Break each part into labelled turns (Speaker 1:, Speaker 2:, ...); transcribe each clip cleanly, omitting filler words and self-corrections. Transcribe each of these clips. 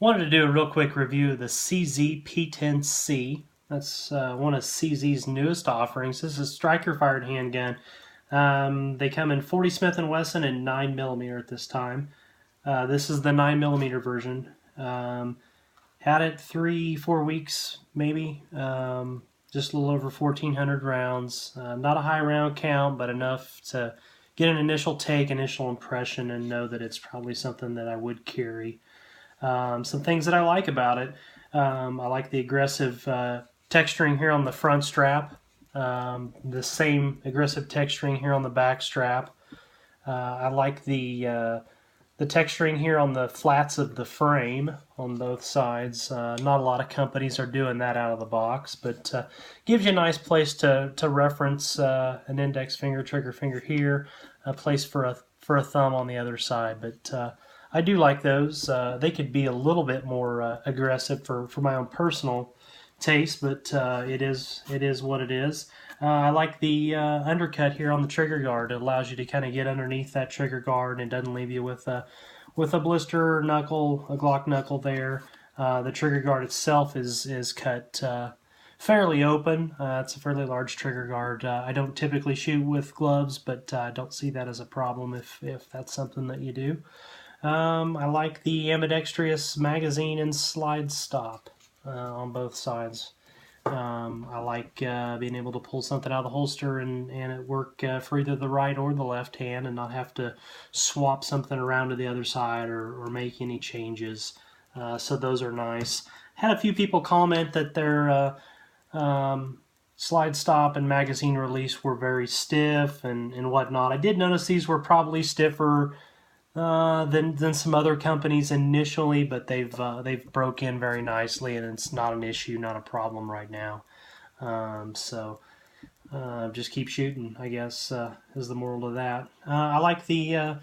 Speaker 1: Wanted to do a real quick review of the CZ P-10c. That's one of CZ's newest offerings. This is a striker-fired handgun. They come in 40 Smith & Wesson and 9mm at this time. This is the 9mm version. Had it 3-4 weeks, maybe. Just a little over 1,400 rounds. Not a high round count, but enough to get an initial take, initial impression, and know that it's probably something that I would carry. Some things that I like about it. I like the aggressive texturing here on the front strap. The same aggressive texturing here on the back strap. I like the texturing here on the flats of the frame on both sides. Not a lot of companies are doing that out of the box, but gives you a nice place to reference an index finger, trigger finger here, a place for a thumb on the other side. But I do like those. They could be a little bit more aggressive for my own personal taste, but it is what it is. I like the undercut here on the trigger guard. It allows you to kind of get underneath that trigger guard and it doesn't leave you with a blister knuckle, a Glock knuckle there. The trigger guard itself is cut fairly open. It's a fairly large trigger guard. I don't typically shoot with gloves, but I don't see that as a problem if that's something that you do. I like the ambidextrous magazine and slide stop on both sides. I like being able to pull something out of the holster and it work for either the right or the left hand and not have to swap something around to the other side or make any changes. So those are nice. Had a few people comment that their slide stop and magazine release were very stiff and whatnot. I did notice these were probably stiffer than some other companies initially, but they've broke in very nicely, and it's not an issue, not a problem right now. So just keep shooting, I guess, is the moral of that. I like the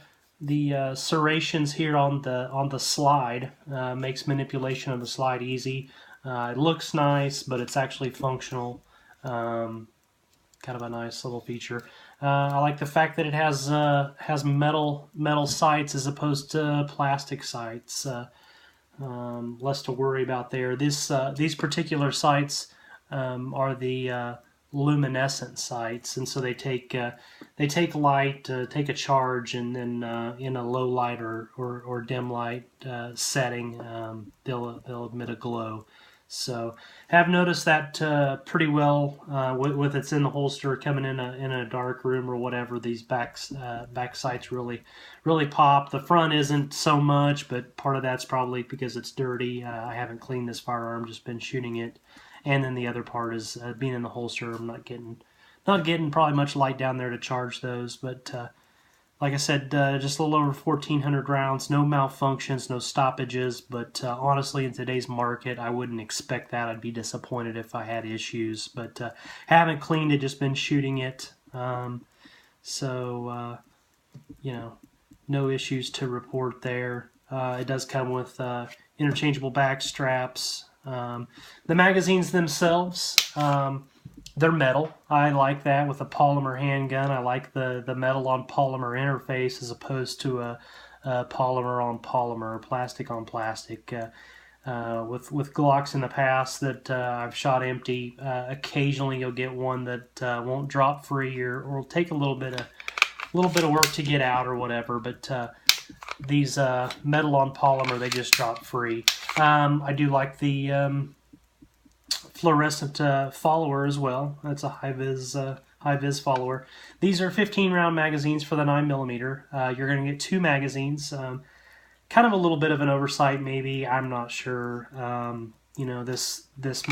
Speaker 1: serrations here on the slide. Makes manipulation of the slide easy. It looks nice, but it's actually functional. Kind of a nice little feature. I like the fact that it has metal sights as opposed to plastic sights. Less to worry about there. These particular sights are the luminescent sights, and so they take light, take a charge, and then in a low light or dim light setting, they'll emit a glow. So have noticed that pretty well with it's in the holster coming in a dark room or whatever. These back sights really pop. The front isn't so much, but part of that's probably because it's dirty. I haven't cleaned this firearm, just been shooting it, and then the other part is being in the holster. I'm not getting probably much light down there to charge those, but like I said, just a little over 1,400 rounds, no malfunctions, no stoppages, but honestly, in today's market, I wouldn't expect that. I'd be disappointed if I had issues, but haven't cleaned it, just been shooting it. So, no issues to report there. It does come with interchangeable back straps. The magazines themselves, they're metal. I like that with a polymer handgun. I like the metal on polymer interface as opposed to a polymer on polymer, plastic on plastic. With Glocks in the past that I've shot empty, occasionally you'll get one that won't drop free or will take a little bit of work to get out or whatever. But these metal on polymer, they just drop free. I do like the fluorescent follower as well. That's a high vis follower. These are 15 round magazines for the 9mm. You're going to get two magazines. Kind of a little bit of an oversight, maybe. I'm not sure. This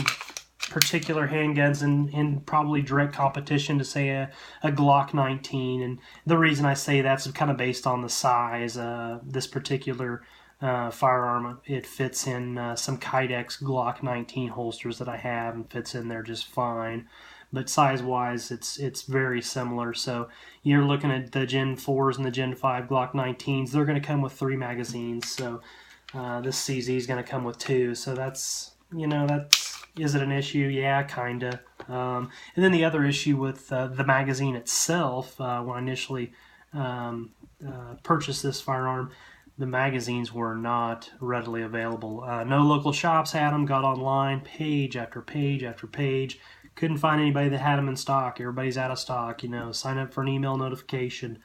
Speaker 1: particular handgun's in probably direct competition to say a Glock 19, and the reason I say that's kind of based on the size. This particular firearm, it fits in some Kydex Glock 19 holsters that I have and fits in there just fine, but size-wise it's very similar. So you're looking at the Gen 4s and the Gen 5 Glock 19s. They're going to come with 3 magazines, so this CZ is going to come with 2, so that's is it an issue? Yeah, kinda. And then the other issue with the magazine itself, when I initially purchased this firearm, the magazines were not readily available. No local shops had them. Got online, page after page after page. Couldn't find anybody that had them in stock. Everybody's out of stock. Sign up for an email notification.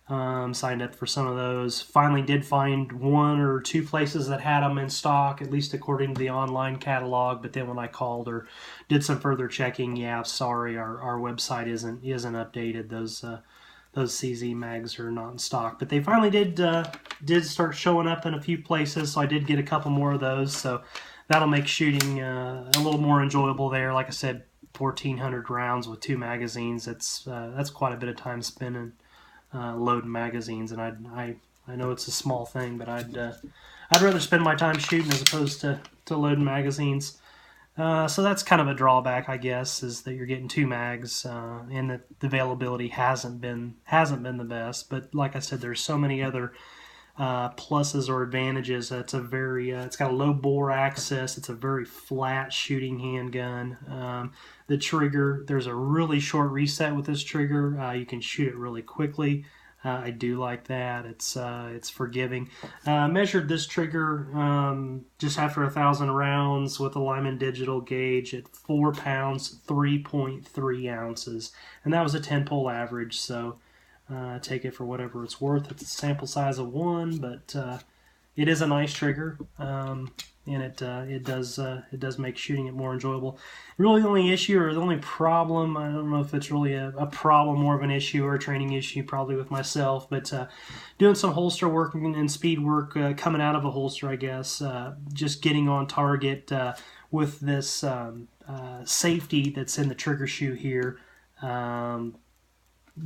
Speaker 1: Signed up for some of those. Finally did find one or two places that had them in stock, at least according to the online catalog. But then when I called or did some further checking, yeah, sorry, our website isn't updated. Those CZ mags are not in stock. But they finally did start showing up in a few places, so I did get a couple more of those. So that'll make shooting a little more enjoyable there. Like I said, 1,400 rounds with 2 magazines. That's quite a bit of time spending loading magazines, and I know it's a small thing, but I'd rather spend my time shooting as opposed to loading magazines. So that's kind of a drawback, I guess, is that you're getting 2 mags, and that the availability hasn't been the best. But like I said, there's so many other pluses or advantages. It's got a low bore access. It's a very flat shooting handgun. The trigger, there's a really short reset with this trigger. You can shoot it really quickly. I do like that. It's forgiving. Measured this trigger just after 1,000 rounds with a Lyman digital gauge at 4 pounds, 3.3 ounces, and that was a 10-pull average. So take it for whatever it's worth. It's a sample size of 1, but it is a nice trigger, and it does make shooting it more enjoyable. Really, the only issue or the only problem, I don't know if it's really a problem, more of an issue or a training issue, probably with myself, but doing some holster work and speed work coming out of a holster, I guess, just getting on target with this safety that's in the trigger shoe here.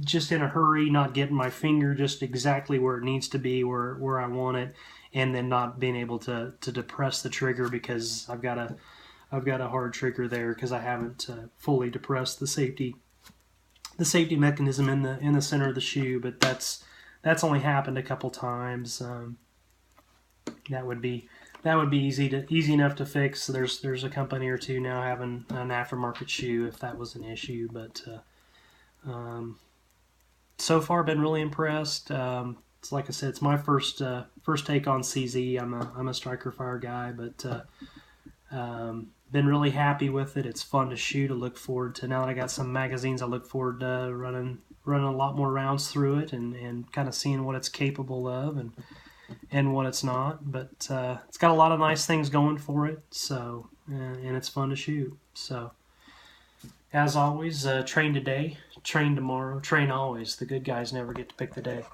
Speaker 1: Just in a hurry, not getting my finger just exactly where it needs to be, where I want it, and then not being able to depress the trigger because I've got a hard trigger there because I haven't fully depressed the safety mechanism in the center of the shoe. But that's only happened a couple times. That would be easy enough to fix. There's a company or two now having an aftermarket shoe if that was an issue, but so far been really impressed. It's like I said, it's my first take on CZ. I'm a striker fire guy, but been really happy with it. It's fun to shoot. I look forward to, now that I got some magazines, I look forward to running a lot more rounds through it and kind of seeing what it's capable of and what it's not. But it's got a lot of nice things going for it. So and it's fun to shoot. So as always, train today, train tomorrow, train always. The good guys never get to pick the day.